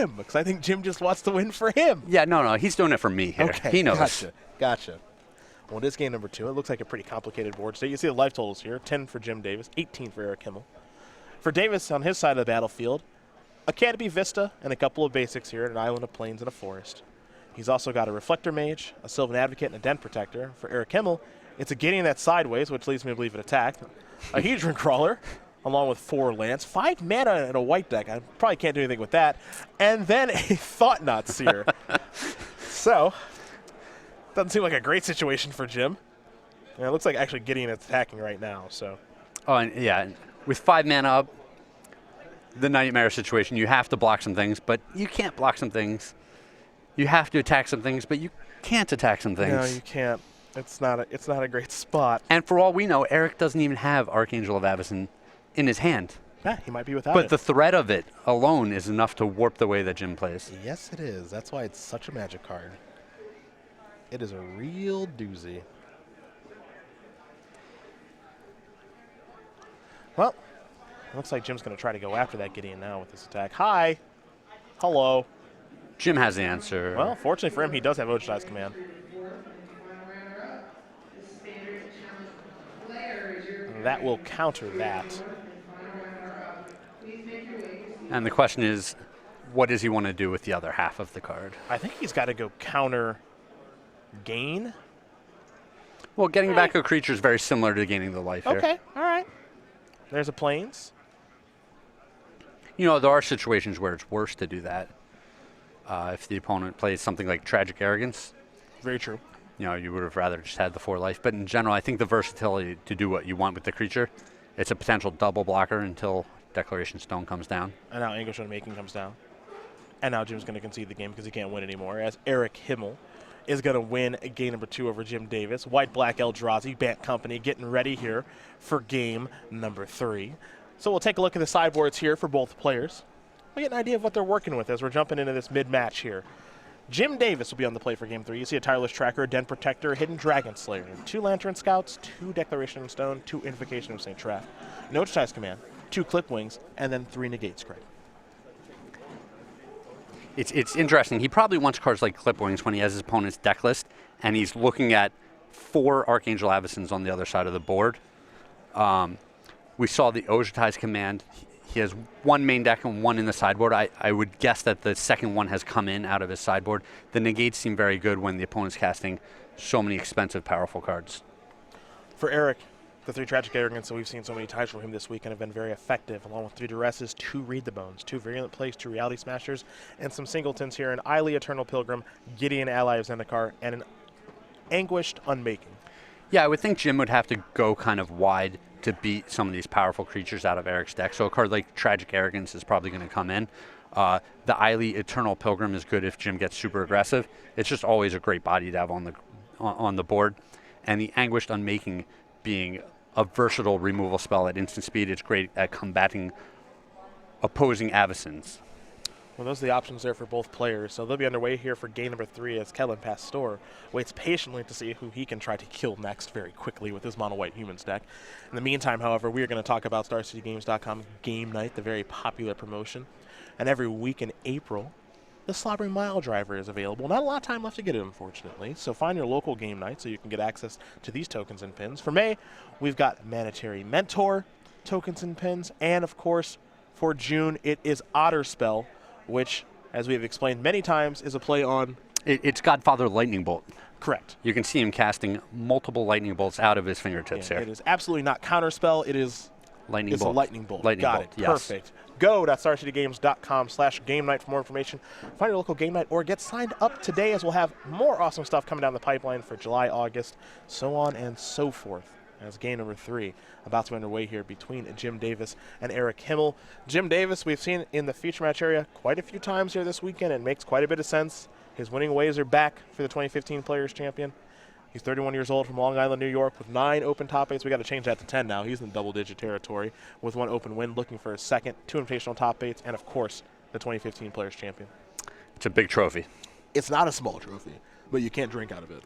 him, because I think Jim just wants to win for him. Yeah, no, he's doing it for me here. Okay, he knows. Gotcha. Well, this game number 2, it looks like a pretty complicated board. So you see the life totals here, 10 for Jim Davis, 18 for Eric Hymel. For Davis, on his side of the battlefield, a Canopy Vista and a couple of basics here, an island of plains and a forest. He's also got a Reflector Mage, a Sylvan Advocate, and a Den Protector. For Eric Hymel, it's a Gideon that's sideways, which leads me to believe it attack. A Hedron Crawler, along with 4 lands, 5 mana in a white deck. I probably can't do anything with that. And then a Thought-Knot Seer. So, doesn't seem like a great situation for Jim. And it looks like actually Gideon is attacking right now. So. Oh, and yeah, with 5 mana up, the Nightmare situation, you have to block some things, but you can't block some things. You have to attack some things, but you can't attack some things. No, you can't. It's not a great spot. And for all we know, Eric doesn't even have Archangel of Avacyn in his hand. Yeah, he might be without it. But the threat of it alone is enough to warp the way that Jim plays. Yes, it is. That's why it's such a Magic card. It is a real doozy. Well, looks like Jim's going to try to go after that Gideon now with this attack. Hi. Hello. Jim has the answer. Well, fortunately for him, he does have Ojutai Command. That will counter that. And the question is, what does he want to do with the other half of the card? I think he's got to go counter gain. Well, getting back a creature is very similar to gaining the life here. Okay, all right. There's a Plains. You know, there are situations where it's worse to do that. If the opponent plays something like Tragic Arrogance. Very true. You know, you would have rather just had the 4 life. But in general, I think the versatility to do what you want with the creature, it's a potential double blocker until Declaration Stone comes down. And now Anguish Unmaking comes down. And now Jim's going to concede the game because he can't win anymore, as Eric Hymel is going to win game number 2 over Jim Davis. White-Black Eldrazi, Bant Company, getting ready here for game number 3. So we'll take a look at the sideboards here for both players. We'll get an idea of what they're working with as we're jumping into this mid-match here. Jim Davis will be on the play for game 3. You see a Tireless Tracker, a Den Protector, a Hidden Dragon Slayer, 2 Lantern Scouts, 2 Declaration of Stone, 2 Invocation of St. Traff, no Ojutai Command, 2 Clip Wings, and then 3 Negates, Craig. It's interesting. He probably wants cards like Clip Wings when he has his opponent's deck list, and he's looking at 4 Archangel Avacyns on the other side of the board. We saw the Ojutai Command. He has 1 main deck and 1 in the sideboard. I would guess that the second one has come in out of his sideboard. The Negates seem very good when the opponent's casting so many expensive, powerful cards. For Eric, the 3 Tragic Arrogance that we've seen so many times from him this week and have been very effective, along with 3 Duresses, 2 Read the Bones, 2 Virulent Plagues, 2 Reality Smashers, and some singletons here, an Eily Eternal Pilgrim, Gideon Ally of Zendikar, and an Anguished Unmaking. Yeah, I would think Jim would have to go kind of wide to beat some of these powerful creatures out of Eric's deck. So a card like Tragic Arrogance is probably going to come in. The Eily Eternal Pilgrim is good if Jim gets super aggressive. It's just always a great body to have on the board. And the Anguished Unmaking being a versatile removal spell at instant speed, it's great at combating opposing Avacyns. Well, those are the options there for both players. So they'll be underway here for game number 3 as Kellen Pastor waits patiently to see who he can try to kill next very quickly with his Mono White Humans deck. In the meantime, however, we are going to talk about StarCityGames.com Game Night, the very popular promotion. And every week in April, the Slobbering Mile Driver is available. Not a lot of time left to get it, unfortunately. So find your local game night so you can get access to these tokens and pins. For May, we've got Manatary Mentor tokens and pins. And, of course, for June, it is Otter Spell, which, as we have explained many times, is a play on... It's Godfather Lightning Bolt. Correct. You can see him casting multiple lightning bolts out of his fingertips here. It is absolutely not Counterspell. It is Lightning Bolt. A Lightning Bolt. Lightning Got Bolt, it. yes. Perfect. Go.StarCityGames.com/game night for more information. Find your local game night or get signed up today, as we'll have more awesome stuff coming down the pipeline for July, August, so on and so forth. As game number 3 about to be underway here between Jim Davis and Eric Hymel. Jim Davis, we've seen in the feature match area quite a few times here this weekend. It makes quite a bit of sense. His winning ways are back for the 2015 Players Champion. He's 31 years old from Long Island, New York, with 9 open top 8s. We got to change that to 10 now. He's in double-digit territory with 1 open win, looking for a second, 2 invitational top 8s, and, of course, the 2015 Players Champion. It's a big trophy. It's not a small trophy, but you can't drink out of it.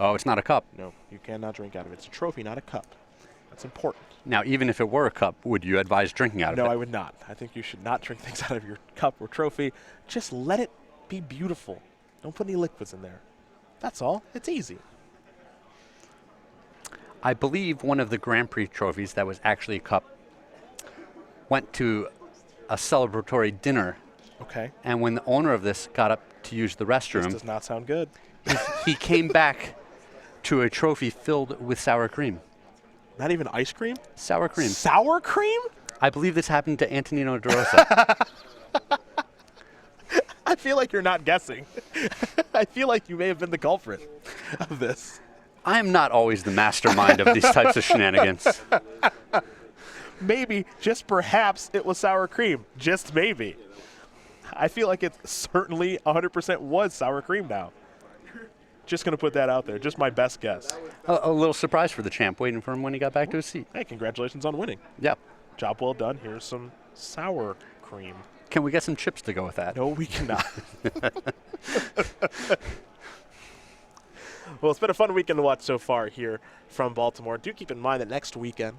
Oh, it's not a cup. No, you cannot drink out of it. It's a trophy, not a cup. That's important. Now, even if it were a cup, would you advise drinking out of No, it? I would not. I think you should not drink things out of your cup or trophy. Just let it be beautiful. Don't put any liquids in there. That's all. It's easy. I believe one of the Grand Prix trophies that was actually a cup went to a celebratory dinner. Okay. And when the owner of this got up to use the This restroom, does not sound good. he came back to a trophy filled with sour cream. Not even ice cream? Sour cream. Sour cream? I believe this happened to Antonino De Rosa. I feel like you're not guessing. I feel like you may have been the culprit of this. I am not always the mastermind of these types of shenanigans. Maybe, just perhaps, it was sour cream. Just maybe. I feel like it certainly 100% was sour cream now. Just going to put that out there. Just my best guess. A little surprise for the champ, waiting for him when he got back to his seat. Hey, congratulations on winning. Yep. Job well done. Here's some sour cream. Can we get some chips to go with that? No, we cannot. Well, it's been a fun weekend to watch so far here from Baltimore. Do keep in mind that next weekend,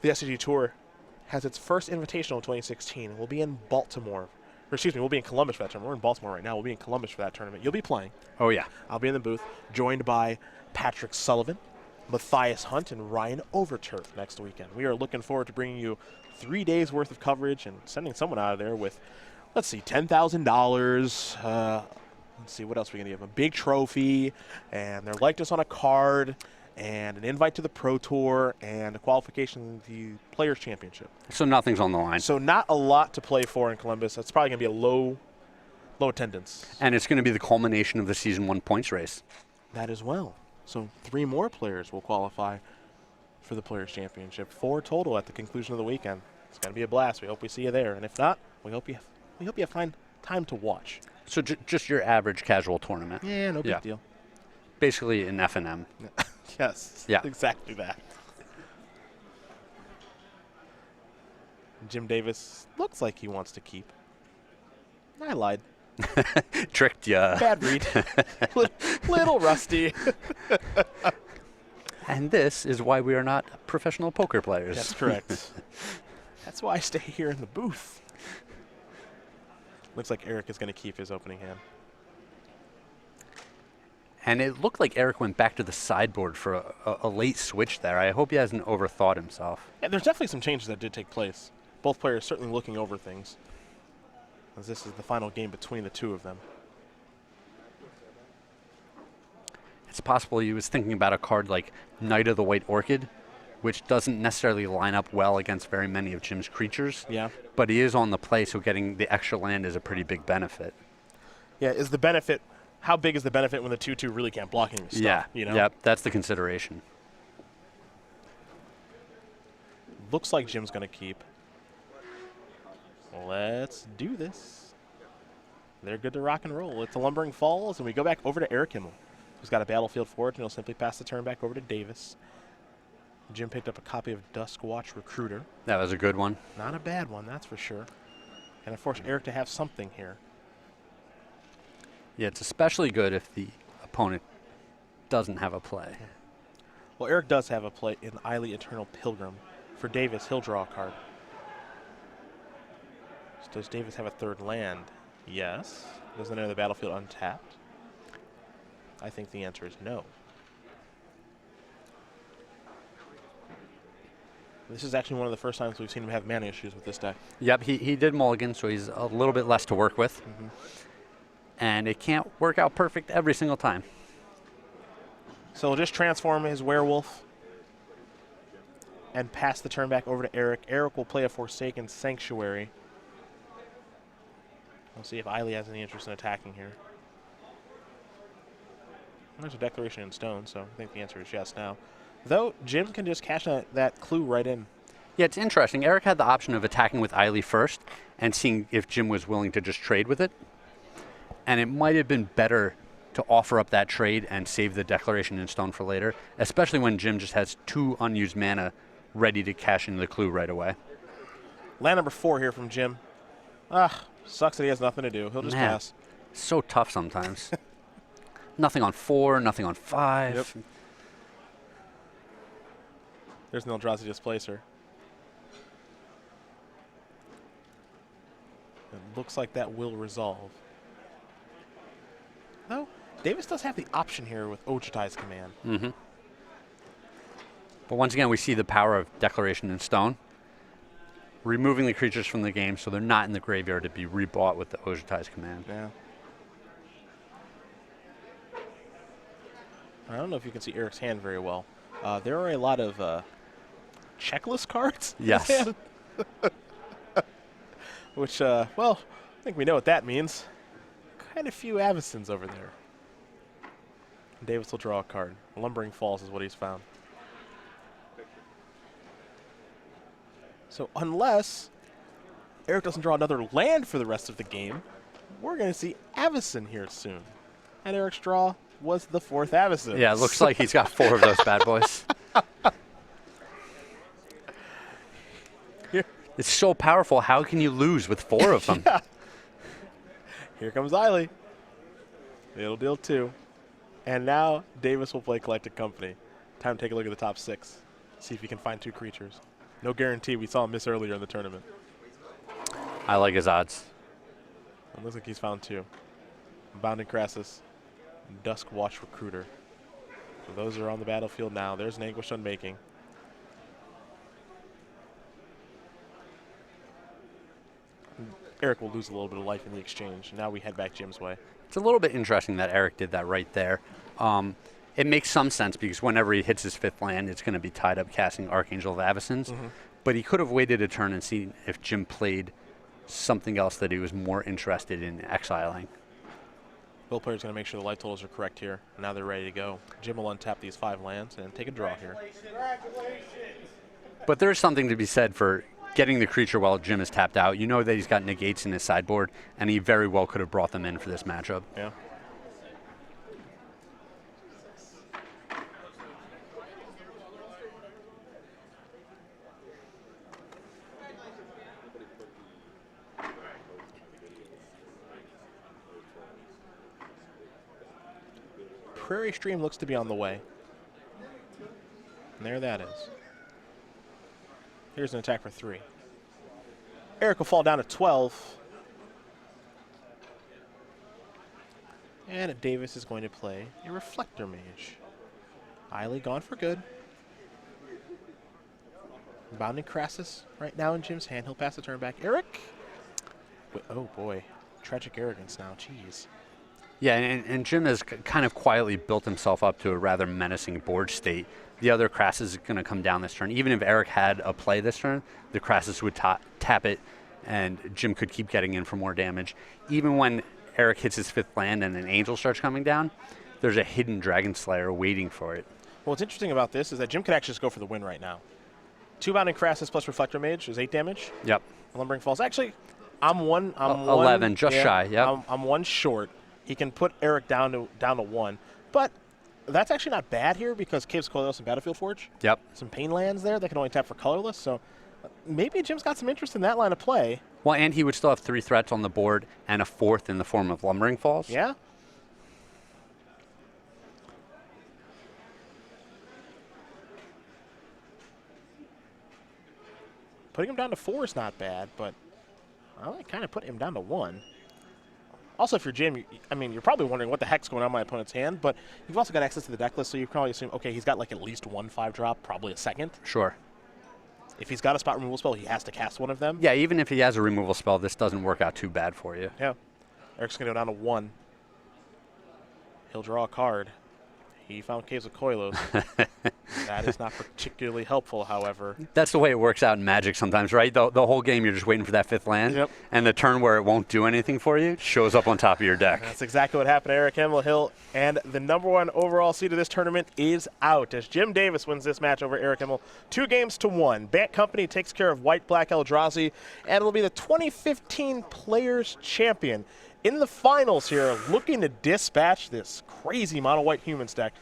the SCG Tour has its first invitational in 2016. We'll be in Baltimore. Or excuse me, we'll be in Columbus for that tournament. We're in Baltimore right now. We'll be in Columbus for that tournament. You'll be playing. Oh, yeah. I'll be in the booth, joined by Patrick Sullivan, Matthias Hunt, and Ryan Overturf next weekend. We are looking forward to bringing you 3 days worth of coverage and sending someone out of there with, let's see, $10,000. Let's see, what else are we going to give them? A big trophy, and their likeness on a card, and an invite to the Pro Tour, and a qualification to the Players' Championship. So nothing's on the line. So not a lot to play for in Columbus. That's probably going to be a low attendance. And it's going to be the culmination of the Season 1 points race. That as well. So 3 more players will qualify for the Players' Championship. 4 total at the conclusion of the weekend. It's going to be a blast. We hope we see you there. And if not, we hope you find time to watch. So just your average casual tournament. Yeah, no big deal. Basically an F&M. Yes, Yeah. exactly that. Jim Davis looks like he wants to keep. I lied. Tricked ya. Bad read. Little rusty. And this is why we are not professional poker players. That's correct. That's why I stay here in the booth. Looks like Eric is going to keep his opening hand. And it looked like Eric went back to the sideboard for a late switch there. I hope he hasn't overthought himself. Yeah, there's definitely some changes that did take place. Both players certainly looking over things, as this is the final game between the two of them. It's possible he was thinking about a card like Knight of the White Orchid, which doesn't necessarily line up well against very many of Jim's creatures. Yeah. But he is on the play, so getting the extra land is a pretty big benefit. Yeah, is the benefit, how big is the benefit when the 2/2 really can't block any stuff? Yeah, You know? Yep, that's the consideration. Looks like Jim's going to keep. Let's do this. They're good to rock and roll. It's a Lumbering Falls, and we go back over to Eric Hymel, who's got a Battlefield Forge, and he'll simply pass the turn back over to Davis. Jim picked up a copy of Duskwatch Recruiter. That was a good one. Not a bad one, that's for sure. And of course, Eric to have something here. Yeah, it's especially good if the opponent doesn't have a play. Well, Eric does have a play in Eiley Eternal Pilgrim. For Davis, he'll draw a card. So does Davis have a third land? Yes. Does enter the battlefield untapped? I think the answer is no. This is actually one of the first times we've seen him have mana issues with this deck. Yep, he did mulligan, so he's a little bit less to work with. Mm-hmm. And it can't work out perfect every single time. So he'll just transform his werewolf and pass the turn back over to Eric. Eric will play a Forsaken Sanctuary. We'll see if Eiley has any interest in attacking here. There's a Declaration in Stone, so I think the answer is yes now. Though, Jim can just cash that clue right in. Yeah, it's interesting. Eric had the option of attacking with Eiley first and seeing if Jim was willing to just trade with it. And it might have been better to offer up that trade and save the Declaration in Stone for later, especially when Jim just has 2 unused mana ready to cash in the clue right away. Land number 4 here from Jim. Sucks that he has nothing to do. He'll just pass. So tough sometimes. Nothing on 4, nothing on 5. Yep. There's an Eldrazi Displacer. It looks like that will resolve. No, Davis does have the option here with Ojutai's command. Mm-hmm. But once again, we see the power of Declaration in Stone. Removing the creatures from the game so they're not in the graveyard to be rebought with the Ojutai's command. Yeah. I don't know if you can see Eric's hand very well. There are a lot of checklist cards in his Yes. hand. Which, well, I think we know what that means. Quite a few Avacons over there. Davis will draw a card. Lumbering Falls is what he's found. So unless Eric doesn't draw another land for the rest of the game, we're going to see Avacon here soon. And Eric's draw was the 4th Avacon. Yeah, it looks like he's got 4 of those bad boys. Here. It's so powerful. How can you lose with 4 of them? Yeah. Here comes Eiley. It'll deal 2. And now Davis will play Collected Company. Time to take a look at the top 6. See if he can find 2 creatures. No guarantee. We saw him miss earlier in the tournament. I like his odds. It looks like he's found 2. Bounding Crassus, Dusk Watch Recruiter. So those are on the battlefield now. There's an Anguished Unmaking. Eric will lose a little bit of life in the exchange. Now we head back Jim's way. It's a little bit interesting that Eric did that right there. It makes some sense because whenever he hits his 5th land, it's going to be tied up casting Archangel of Avacons. Mm-hmm. But he could have waited a turn and seen if Jim played something else that he was more interested in exiling. Both players going to make sure the life totals are correct here. Now they're ready to go. Jim will untap these 5 lands and take a draw here. But there's something to be said for getting the creature while Jim is tapped out. You know that he's got negates in his sideboard, and he very well could have brought them in for this matchup. Yeah. Prairie Stream looks to be on the way. And there that is. Here's an attack for 3. Eric will fall down to 12. And Davis is going to play a Reflector Mage. Eiley gone for good. Bounding Crassus right now in Jim's hand. He'll pass the turn back. Eric. Wait, oh boy. Tragic Arrogance now. Jeez. Yeah, and Jim has kind of quietly built himself up to a rather menacing board state. The other Crassus is going to come down this turn. Even if Eric had a play this turn, the Crassus would tap it, and Jim could keep getting in for more damage. Even when Eric hits his 5th land and an Angel starts coming down, there's a hidden Dragon Slayer waiting for it. Well, what's interesting about this is that Jim could actually just go for the win right now. 2 Bounding Crassus plus Reflector Mage is 8 damage. Yep. Lumbering Falls. Actually, I'm 11, just shy. Yep. I'm 1 short. He can put Eric down to 1, but that's actually not bad here because Caves of Koilos and Battlefield Forge. Yep. Some pain lands there that can only tap for colorless, so maybe Jim's got some interest in that line of play. Well, and he would still have 3 threats on the board and a 4th in the form of Lumbering Falls. Yeah. Putting him down to 4 is not bad, but I like kind of putting him down to 1. Also, if you're Jim, you're probably wondering what the heck's going on in my opponent's hand, but you've also got access to the deck list, so you probably assume, okay, he's got like at least 1 5-drop, probably a 2nd. Sure. If he's got a spot removal spell, he has to cast one of them. Yeah, even if he has a removal spell, this doesn't work out too bad for you. Yeah. Eric's going to go down to 1. He'll draw a card. He found Caves of Koilos. That is not particularly helpful, however. That's the way it works out in Magic sometimes, right? The whole game, you're just waiting for that 5th land, Yep. and the turn where it won't do anything for you shows up on top of your deck. That's exactly what happened to Eric Hymel, and the #1 overall seed of this tournament is out as Jim Davis wins this match over Eric Hymel 2-1. Bat Company takes care of White Black Eldrazi, and it'll be the 2015 Players Champion in the finals here, looking to dispatch this crazy mono white humans deck.